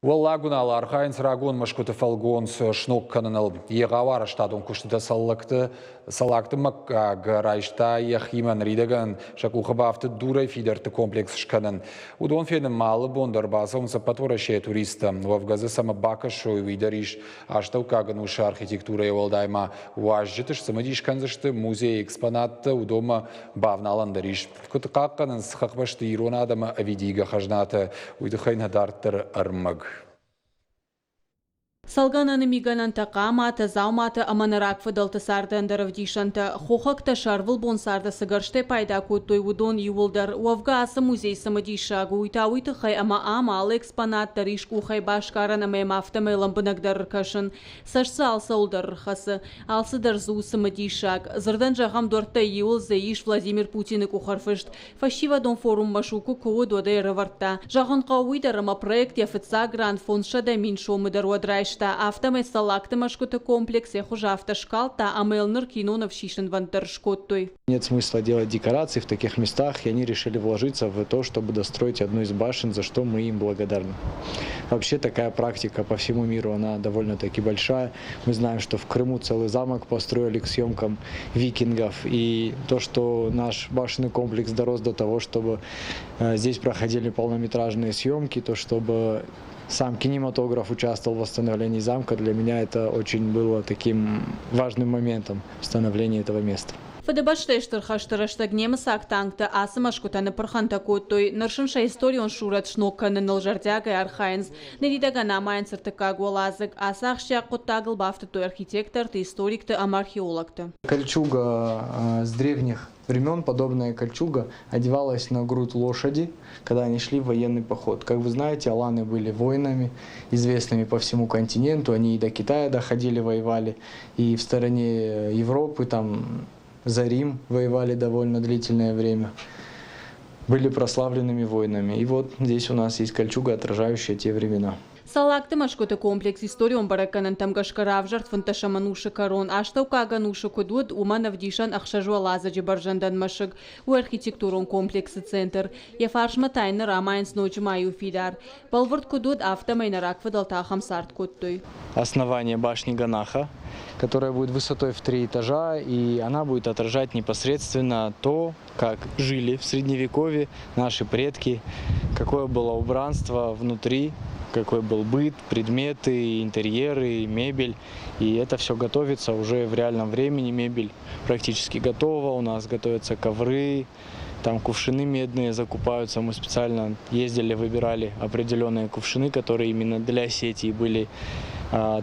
Walлагuna Archains Ragun Mashkuta Falgons Schnok Kanal Yegawar Stadon Kushta Salakte Makaraishta Yachiman Ridegan Shakuhabafte Dure Fider te Komplex Shkanen. Udon Fien Mal Bonder Basum Sapatora She Turista Wavgaza Samabaka Shoy Widerish Ashtaukaganusha Architectura Waldaima Wajitish Samadish Kanzashte Muzej Exponat Udoma Bavnalanderish Kutakakan Khakbashti Ironadama Avidiga Hajnata Uidhain Hadarter Armag. Салгананы мигананта қамата, заумата аманарак фыдалты сарды андаравдишанта, хохакта шарвыл бон сарды сыгарште пайда куттой удон ювылдар, уавга асы музей самадишагу, уйтауиты хай ама алы экспонат даришку хай башкарана мэм автомелам бынагдар кашын, сашсы алса улдар рхасы, алсы дарзу самадишаг, зырдан жагам дорта ювыл заиш Владимир Путины кухарфышт, фашива дон форум машуку куы додай рыварта, жаган қауидарама проект яфыца гранд фонд шада миншомы даруадрайш. Автомет салакты машкута комплексе хуже автошкалта, а мэлнер кинонов шишен вантершкоттой. Нет смысла делать декорации в таких местах, и они решили вложиться в то, чтобы достроить одну из башен, за что мы им благодарны. Вообще такая практика по всему миру, она довольно-таки большая. Мы знаем, что в Крыму целый замок построили к съемкам викингов, и то, что наш башенный комплекс дорос до того, чтобы здесь проходили полнометражные съемки, то, чтобы сам кинематограф участвовал в восстановлении замка, для меня это очень было таким важным моментом становления этого места. Фадебаштештер хаштараштаг немес актангта асамашкутаны парханта коттой наршынша историон шурат шнокканы нылжардяга архайнс неридага намайын сыртыка голазык асахща коттагыл бафтытой архитекторты историкты археологты. Кольчуга с древних времен, подобная кольчуга, одевалась на грудь лошади, когда они шли в военный поход. Как вы знаете, аланы были воинами, известными по всему континенту, они и до Китая доходили, воевали, и в стороне Европы, там за Рим воевали довольно длительное время, были прославленными воинами. И вот здесь у нас есть кольчуга, отражающая те времена. Салакты машкоты комплекс историон бараканан тамгашкарав жертвын ташаманушы корон, аштауkaганушы кудуд уманавдишан ахшажуалаза джибаржандан машыг у архитектурон комплексы центр. Ефаршма тайны рамайнс ночи маю фидар. Балвард кудуд автомайнарак выдалтахам сарт куттой. Основание башни Ганаха, которая будет высотой в 3 этажа, и она будет отражать непосредственно то, как жили в Средневековье наши предки, какое было убранство внутри, какой был быт, предметы, интерьеры, мебель. И это все готовится уже в реальном времени. Мебель практически готова, у нас готовятся ковры, там кувшины медные закупаются. Мы специально ездили, выбирали определенные кувшины, которые именно для сети были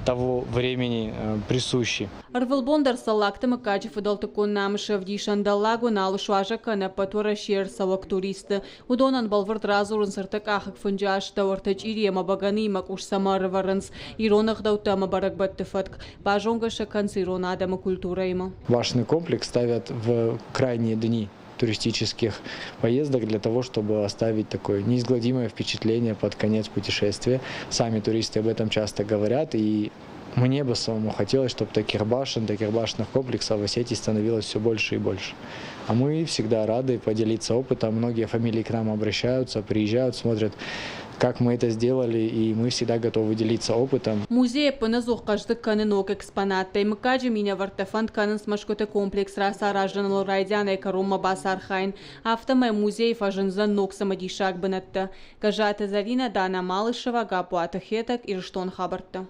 того времени присущи. Арвылбондар салакты макачи фыдалтыкон намышы вдишандалагу налышважа кана патура шер салак туристы. Удонан балвард разурын сыртык ахык фунджашта ортач ириема баганы имак уж самары варынс. Иронах даутама барак баттыфатк. Бажонга шаканс ирона адама культура има. Башенный комплекс ставят в крайние дни туристических поездок для того, чтобы оставить такое неизгладимое впечатление под конец путешествия. Сами туристы об этом часто говорят, и мне бы самому хотелось, чтобы таких башенных комплексов в Осетии становилось все больше и больше. А мы всегда рады поделиться опытом. Многие фамилии к нам обращаются, приезжают, смотрят, как мы это сделали, и мы всегда готовы делиться опытом. Музей поназух каждый канынок экспонат. Таймыкаджи меня вартафанд канын смашкоте комплекс раса ражданал райдяна экарома басархайн. Автомай музей фажинзан ног самадишак бынатта. Кажата Зарина Дана Малышева Гапуата Хетак и Рштон Хабарта.